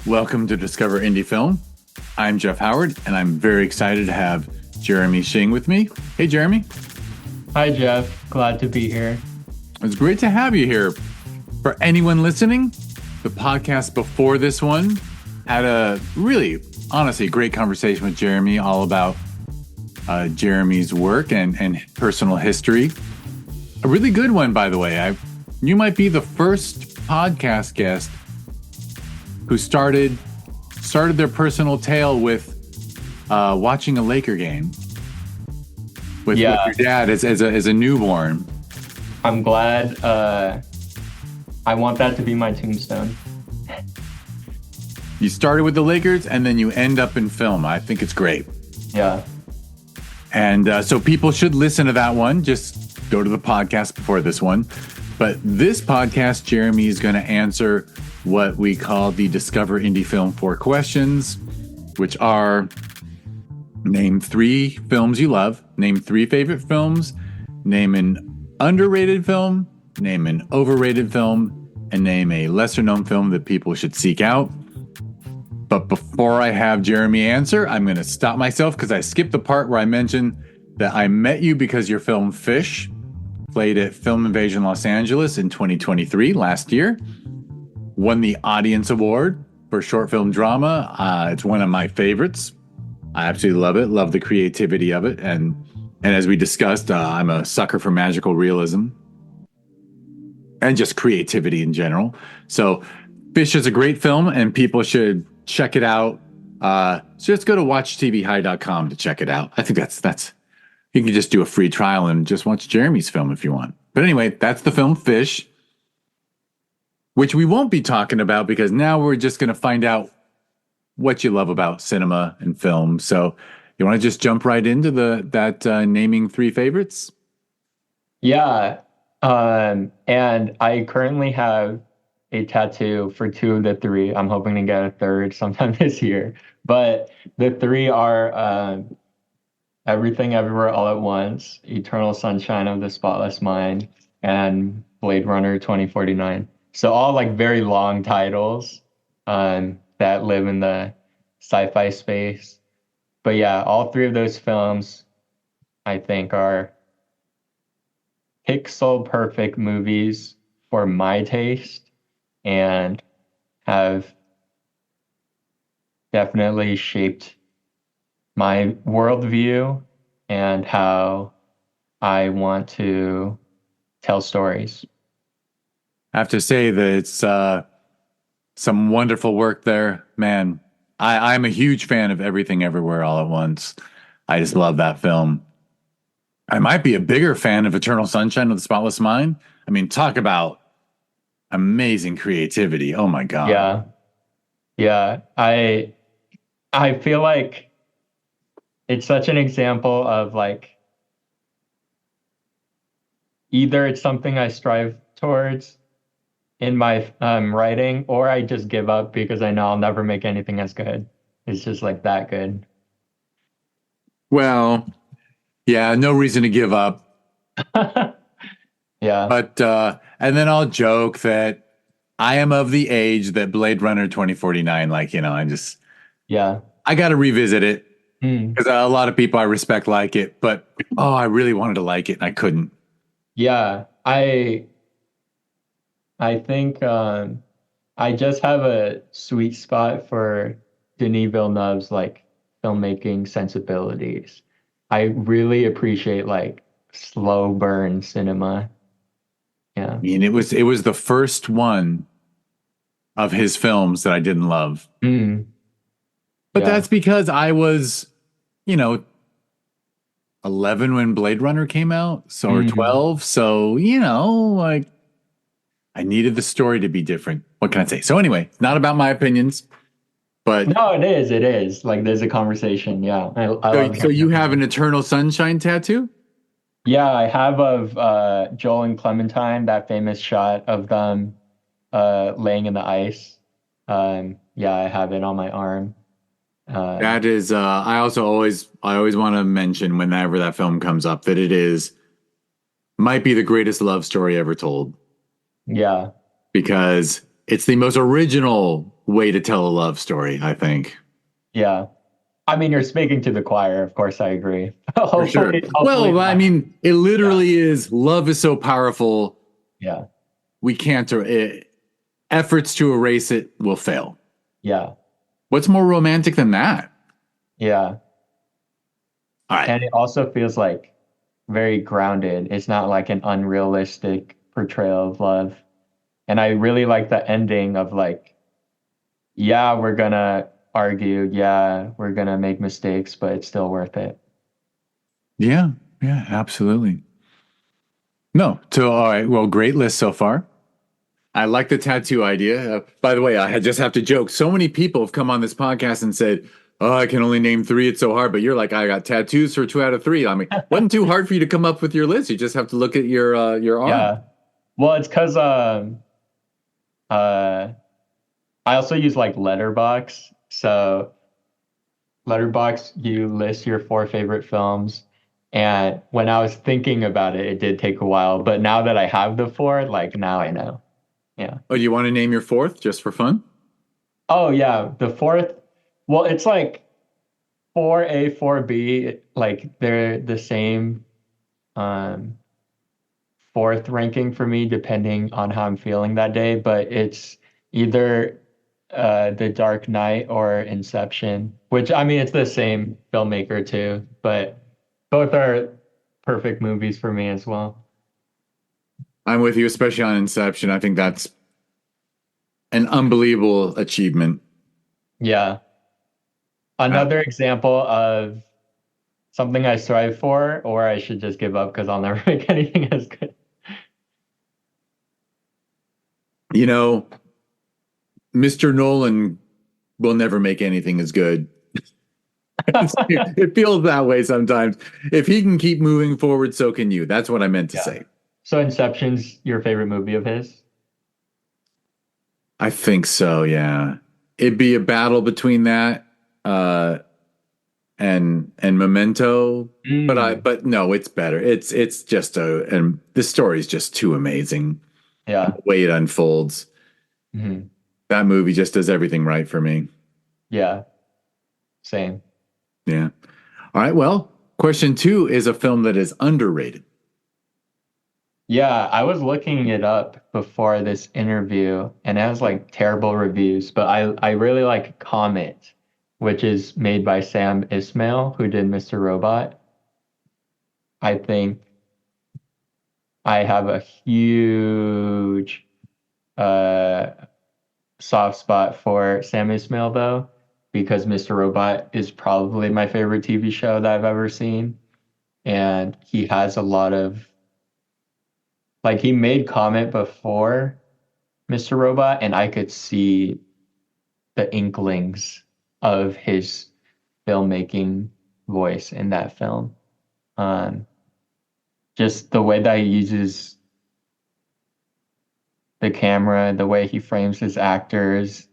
Welcome to Discover Indie Film. I'm Jeff Howard, and I'm very excited to have Jeremy Hsing with me. Hey, Jeremy. Hi, Jeff. Glad to be here. It's great to have you here. For anyone listening, the podcast before this one had a really, honestly, great conversation with Jeremy all about Jeremy's work and personal history. A really good one, by the way. You might be the first podcast guest who started their personal tale with watching a Laker game with your dad as a newborn. I'm glad. I want that to be my tombstone. You started with the Lakers and then you end up in film. I think it's great. Yeah. And so people should listen to that one. Just go to the podcast before this one. But this podcast, Jeremy is going to answer what we call the Discover Indie Film 4 questions, which are: name 3 films you love, name 3 favorite films, name an underrated film, name an overrated film, and name a lesser known film that people should seek out. But before I have Jeremy answer, I'm going to stop myself because I skipped the part where I mentioned that I met you because your film Fish played at Film Invasion Los Angeles in 2023, last year. Won the Audience Award for short film drama. It's one of my favorites. I absolutely love it. Love the creativity of it. And as we discussed, I'm a sucker for magical realism and just creativity in general. So Fish is a great film and people should check it out. So just go to watchtvhi.com to check it out. I think that's you can just do a free trial and just watch Jeremy's film if you want. But anyway, that's the film Fish, which we won't be talking about because now we're just going to find out what you love about cinema and film. So you want to just jump right into that naming 3 favorites? Yeah. And I currently have a tattoo for 2 of the 3. I'm hoping to get a 3rd sometime this year. But the 3 are Everything Everywhere All at Once, Eternal Sunshine of the Spotless Mind, and Blade Runner 2049. So all like very long titles that live in the sci-fi space. But yeah, all 3 of those films I think are pixel perfect movies for my taste and have definitely shaped my worldview and how I want to tell stories. I have to say that it's some wonderful work there, man. I'm a huge fan of Everything Everywhere All at Once. I just love that film. I might be a bigger fan of Eternal Sunshine of the Spotless Mind. I mean, talk about amazing creativity. Oh my God. Yeah. I feel like it's such an example of like either it's something I strive towards in my writing, or I just give up because I know I'll never make anything as good. It's just like that good. Well, yeah, no reason to give up. Yeah. But, and then I'll joke that I am of the age that Blade Runner 2049, like, I got to revisit it because a lot of people I respect like it, but, I really wanted to like it and I couldn't. Yeah. I think I just have a sweet spot for Denis Villeneuve's like filmmaking sensibilities. I really appreciate like slow burn cinema. Yeah. I mean, it was the first one of his films that I didn't love. But that's because I was, 11 when Blade Runner came out, so or 12. So, like I needed the story to be different. What can I say? So anyway, not about my opinions, but no, it is. It is like there's a conversation. Yeah. So you have an Eternal Sunshine tattoo? Yeah, I have of Joel and Clementine, that famous shot of them laying in the ice. I have it on my arm. That is, I always want to mention whenever that film comes up that might be the greatest love story ever told. Yeah. Because it's the most original way to tell a love story, I think. Yeah. I mean, you're speaking to the choir. Of course, I agree. For sure. Hopefully Well, I not. mean, it Yeah. literally is love is so powerful. Yeah. We can't, efforts to erase it will fail. Yeah. What's more romantic than that? Yeah. All right. And it also feels like very grounded. It's not like an unrealistic portrayal of love. And I really like the ending of like, yeah, we're gonna argue. Yeah, we're gonna make mistakes, but it's still worth it. Yeah. Yeah, absolutely. No. So, all right. Well, great list so far. I like the tattoo idea. By the way, just have to joke. So many people have come on this podcast and said, "Oh, I can only name three. It's so hard." But you're like, "I got tattoos for 2 out of 3." I mean, wasn't too hard for you to come up with your list. You just have to look at your arm. Yeah. Well, it's because uh I also use like Letterbox. So Letterbox, you list your 4 favorite films. And when I was thinking about it, it did take a while. But now that I have the four, like now I know. Yeah. Oh, do you want to name your fourth just for fun? Oh yeah, the fourth. Well, it's like 4A, 4B, like they're the same um fourth ranking for me depending on how I'm feeling that day, but it's either The Dark Knight or Inception, which I mean it's the same filmmaker too, but both are perfect movies for me as well. I'm with you, especially on Inception. I think that's an unbelievable achievement. Yeah. Uh, Another example of something I strive for, or I should just give up because I'll never make anything as good. you know, Mr. Nolan will never make anything as good. It feels that way sometimes. If he can keep moving forward, so can you. That's what I meant to Yeah. say. So Inception's your favorite movie of his? I think so, yeah. It'd be a battle between that uh and Memento, Mm, but no, it's better. It's just and the story is just too amazing. And yeah. the way it unfolds. Hmm. That movie just does everything right for me. Yeah. Same. Yeah. All right, well, question 2 is a film that is underrated. Yeah, I was looking it up before this interview and it has like terrible reviews, but I really like Comet, which is made by Sam Ismail, who did Mr. Robot. I think I have a huge uh soft spot for Sam Ismail though, because Mr. Robot is probably my favorite TV show that I've ever seen. And he has a lot of like he made Comet before Mr. Robot, and I could see the inklings of his filmmaking voice in that film. Um, just the way that he uses the camera, the way he frames his actors,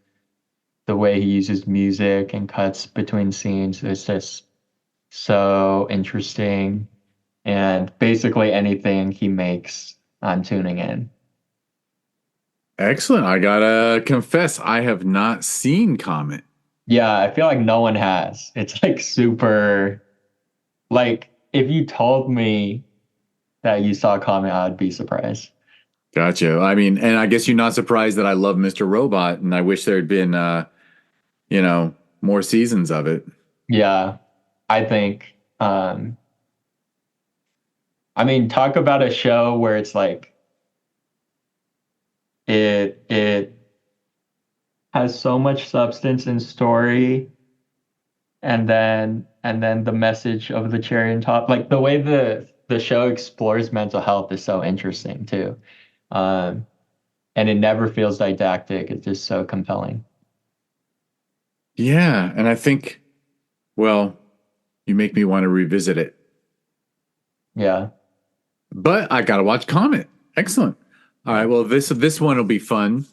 the way he uses music and cuts between scenes is just so interesting. And basically anything he makes, I'm tuning in. Excellent. I gotta confess, I have not seen Comet. Yeah, I feel like no one has. It's like super, like if you told me that you saw Comet, I'd be surprised. Gotcha. I mean, and I guess you're not surprised that I love Mr. Robot, and I wish there had been, more seasons of it. Yeah, I think, I mean, talk about a show where it's like it has so much substance and story, and then the message of the cherry on top, like the way the show explores mental health is so interesting too. Um, and it never feels didactic. It's just so compelling. Yeah, and I think, well, you make me want to revisit it. Yeah. But I gotta watch Comet. Excellent. All right, Yeah. well, this one will be fun.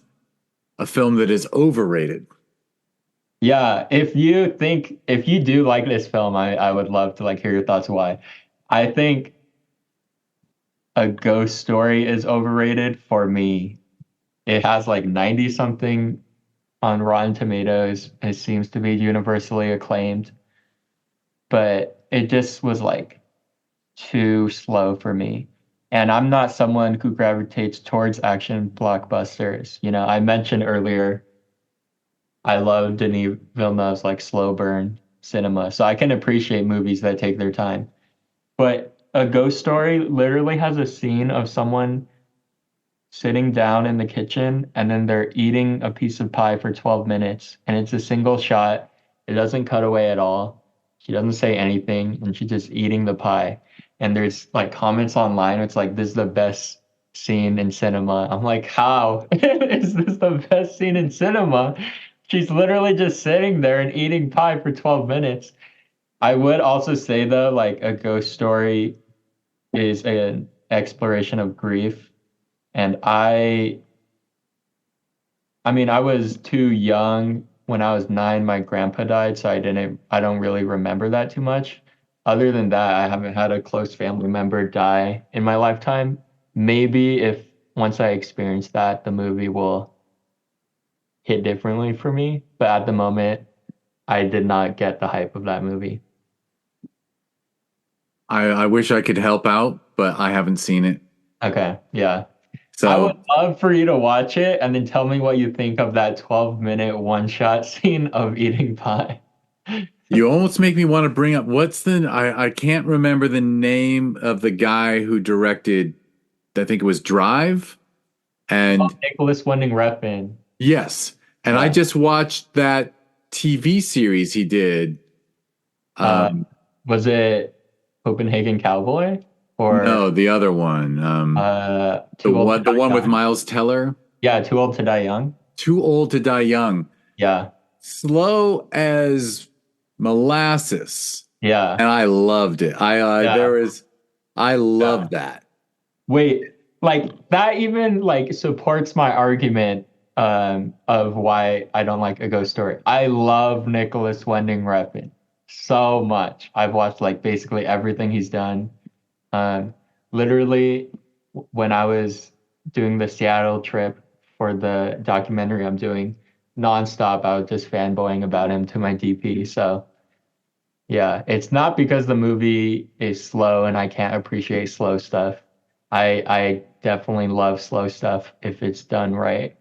A film that is overrated. Yeah, if you do like this film, I would love to like hear your thoughts why. I think A Ghost Story is overrated for me. It has like 90 something on Rotten Tomatoes. It seems to be universally acclaimed, but it just was like too slow for me. And I'm not someone who gravitates towards action blockbusters. I mentioned earlier I love Denis Villeneuve's like slow burn cinema, so I can appreciate movies that take their time. But A Ghost Story literally has a scene of someone sitting down in the kitchen and then they're eating a piece of pie for 12 minutes and it's a single shot. It doesn't cut away at all. She doesn't say anything and she's just eating the pie. And there's like comments online. It's like, this is the best scene in cinema. I'm like, how is this the best scene in cinema? She's literally just sitting there and eating pie for 12 minutes. I would also say though, like A Ghost Story is an exploration of grief. And I mean, I was too young when I was 9, my grandpa died, so I don't really remember that too much. Other than that, I haven't had a close family member die in my lifetime. Maybe if once I experience that, the movie will hit differently for me. But at the moment, I did not get the hype of that movie. I wish I could help out, but I haven't seen it. Okay, yeah. I would So love for you to watch it and then tell me what you think of that 12-minute one-shot scene of eating pie. you almost make me want to bring up I can't remember the name of the guy who directed, I think it was Drive. Oh, And Nicholas Winding Refn. yes, and I Yeah. just watched that TV series he did. Uh, Um, was it Copenhagen Cowboy or no, the other one. Too Old to The Die one with Young? Miles Teller. Yeah, Too Old to Die Young. Too Old to Die Young. Yeah. Slow as molasses, Yeah. and I loved it. Yeah. I Yeah. loved that. Wait, like that even like supports my argument of why I don't like A Ghost Story. I love Nicholas Winding Refn so much. I've watched like basically everything he's done. Um, literally when I was doing the Seattle trip for the documentary I'm doing nonstop, I was just fanboying about him to my DP. So yeah, it's not because the movie is slow and I can't appreciate slow stuff. I definitely love slow stuff if it's done right.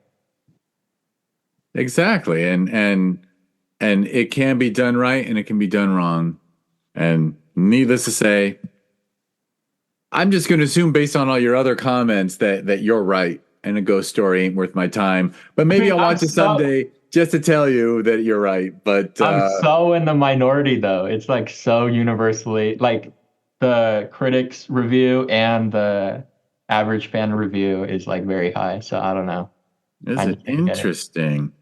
Exactly, and it can be done right, and it can be done wrong. And needless to say, I'm just going to assume based on all your other comments that you're right, and A Ghost Story ain't worth my time. But I maybe mean, I'll watch it someday just to tell you that you're right. But I'm so in the minority though. It's like so universally like the critics review and the average fan review is like very high. So I don't know. is I it just didn't get it. interesting?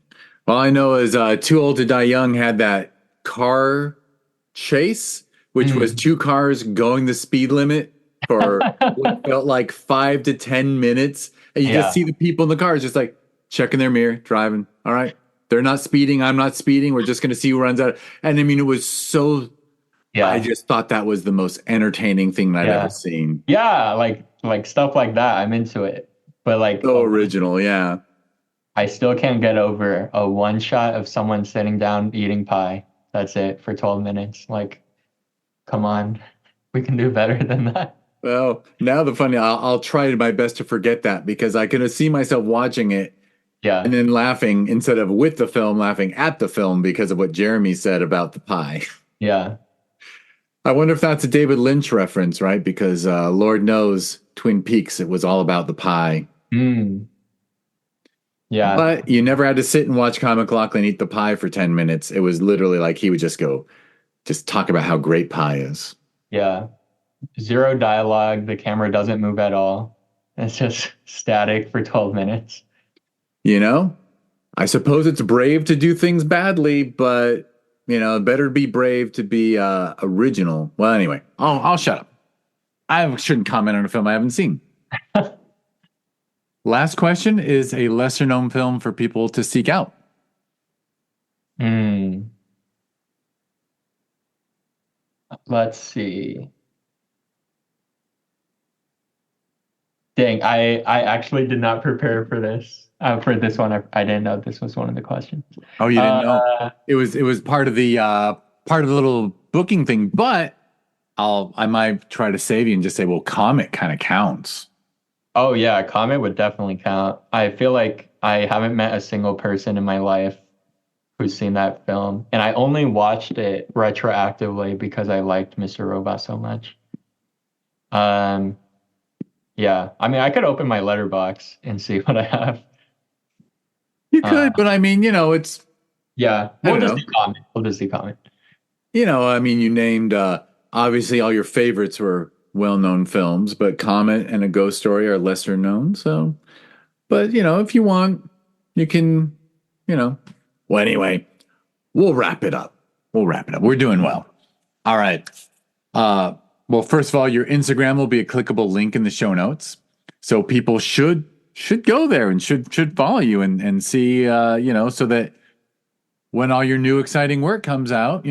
All I know is Too Old to Die Young had that car chase, which was Mm. two cars going the speed limit for what felt like 5 to 10 minutes. And you just Yeah. see the people in the cars just like checking their mirror, driving. All right. They're not speeding. I'm not speeding. We're just going to see who runs out. And I mean, it was so, I Yeah. just thought that was the most entertaining thing that I'd ever Yeah. seen. Yeah, like stuff like that. I'm into it. But like So original. Yeah. I still can't get over a one shot of someone sitting down eating pie. That's it for 12 minutes. Like, come on. We can do better than that. Well, now I'll try my best to forget that because I can see myself watching it and Yeah. then laughing instead of with the film, laughing at the film because of what Jeremy said about the pie. Yeah. I wonder if that's a David Lynch reference, right? Because Lord knows Twin Peaks, it was all about the pie. Mm. Yeah. But you never had to sit and watch Kyle MacLachlan eat the pie for 10 minutes. It was literally like he would just talk about how great pie is. Yeah. Zero dialogue. The camera doesn't move at all. It's just static for 12 minutes. You know, I suppose it's brave to do things badly, but better be brave to be original. Well, anyway, I'll shut up. I shouldn't comment on a film I haven't seen. Last question is a lesser known film for people to seek out. Mm. Let's see. Dang, I actually did not prepare for this. For this one, I didn't know this was one of the questions. Oh, you didn't know? It was part of the little booking thing, but I might try to save you and just say, well, Comet kind of counts. Oh yeah, Comet would definitely count. I feel like I haven't met a single person in my life who's seen that film, and I only watched it retroactively because I liked Mr. Robot so much. Yeah, I mean, I could open my letterbox and see what I have. You could, but I mean, it's yeah. We'll just see Comet. I mean, you named obviously all your favorites were well-known films, but Comet and A Ghost Story are lesser known. So, but if you want, you can, Well, anyway, we'll wrap it up. We're doing well. All right. Well, first of all, your Instagram will be a clickable link in the show notes, so people should go there and should follow you and see, so that when all your new exciting work comes out,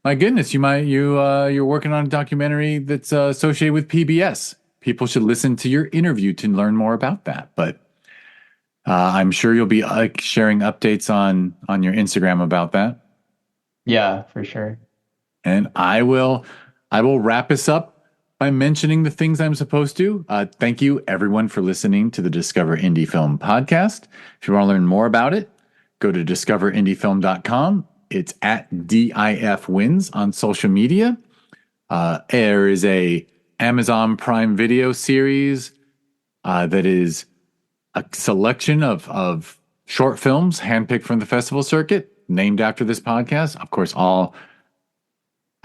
my goodness, you're working on a documentary that's associated with PBS. People should listen to your interview to learn more about that. But I'm sure you'll be sharing updates on your Instagram about that. Yeah, for sure. And I will wrap us up by mentioning the things I'm supposed to. Thank you, everyone, for listening to the Discover Indie Film podcast. If you want to learn more about it, go to discoverindiefilm.com. It's at DIF Wins on social media. There is a Amazon Prime Video series that is a selection of short films handpicked from the festival circuit, named after this podcast. Of course, I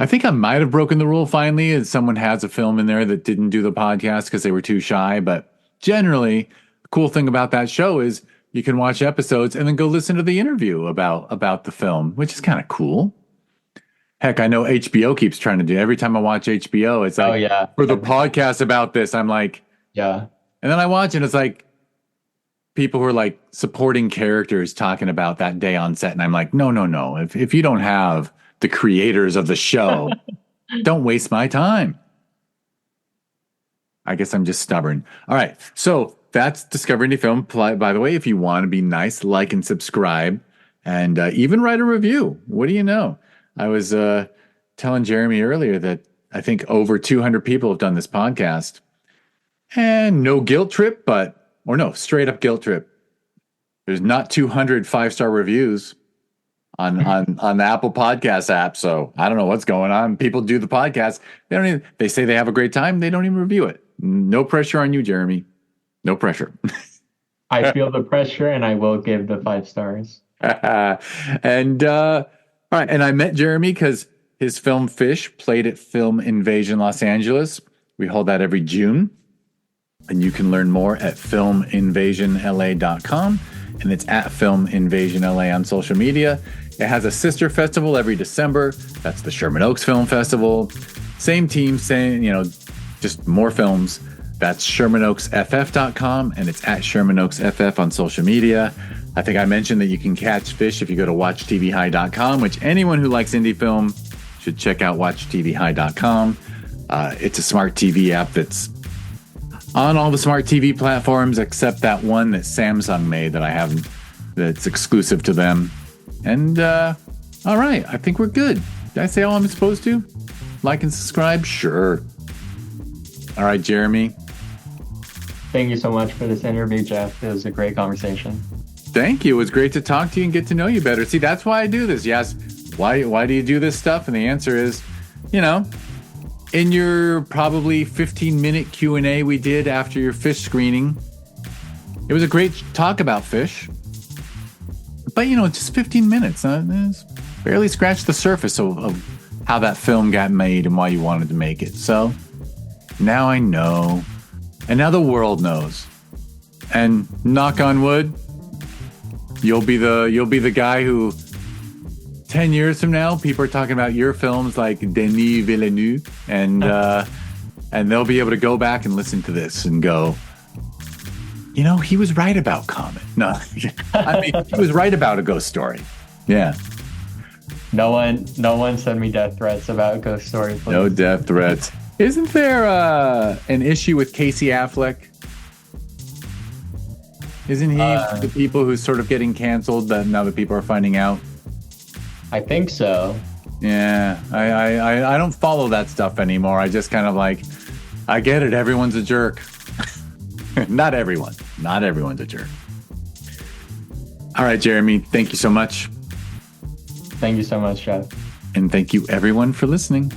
think I might have broken the rule finally, as someone has a film in there that didn't do the podcast because they were too shy. But generally, the cool thing about that show is you can watch episodes and then go listen to the interview about the film, which is kind of cool. Heck, I know HBO keeps trying to do. Every time I watch HBO, it's like, oh, yeah, for the podcast about this, I'm like, yeah. And then I watch it, it's like people who are like supporting characters talking about that day on set, and I'm like, no. If you don't have the creators of the show, don't waste my time. I guess I'm just stubborn. All right, so that's Discover Indie Film. By the way, if you want to be nice, like and subscribe, and even write a review. What do you know? I was telling Jeremy earlier that I think over 200 people have done this podcast, and no guilt trip, straight up guilt trip. There's not 200 5-star reviews on the Apple Podcast app, so I don't know what's going on. People do the podcast, they say they have a great time, they don't even review it. No pressure on you, Jeremy. No pressure. I feel the pressure, and I will give the 5 stars. And all right, and I met Jeremy because his film Fish played at Film Invasion Los Angeles. We hold that every June, and you can learn more at filminvasionla.com, and it's at Film Invasion LA on social media. It has a sister festival every December. That's the Sherman Oaks Film Festival. Same team, just more films. That's ShermanOaksFF.com, and it's at Sherman Oaks FF on social media. I think I mentioned that you can catch Fish if you go to watchtvhi.com, which anyone who likes indie film should check out watchtvhi.com. It's a smart TV app that's on all the smart TV platforms except that one that Samsung made that I haven't, that's exclusive to them. And all right, I think we're good. Did I say all I'm supposed to? Like and subscribe? Sure. All right, Jeremy. Thank you so much for this interview, Jeff. It was a great conversation. Thank you. It was great to talk to you and get to know you better. See, that's why I do this. Yes. Why do you do this stuff? And the answer is, in your probably 15-minute Q&A we did after your Fish screening, it was a great talk about Fish. But, just 15 minutes. It's barely scratched the surface of how that film got made and why you wanted to make it. So now I know. And now the world knows. And knock on wood, you'll be the guy who 10 years from now, people are talking about your films like Denis Villeneuve, and they'll be able to go back and listen to this and go, he was right about Comet. No, I mean, he was right about A Ghost Story. Yeah. No one send me death threats about Ghost Story, please. No death threats. Isn't there an issue with Casey Affleck? Isn't he the people who's sort of getting canceled that now that people are finding out? I think so. Yeah, I don't follow that stuff anymore. I just kind of like, I get it. Everyone's a jerk. Not everyone. Not everyone's a jerk. All right, Jeremy, thank you so much. Thank you so much, Jeff. And thank you, everyone, for listening.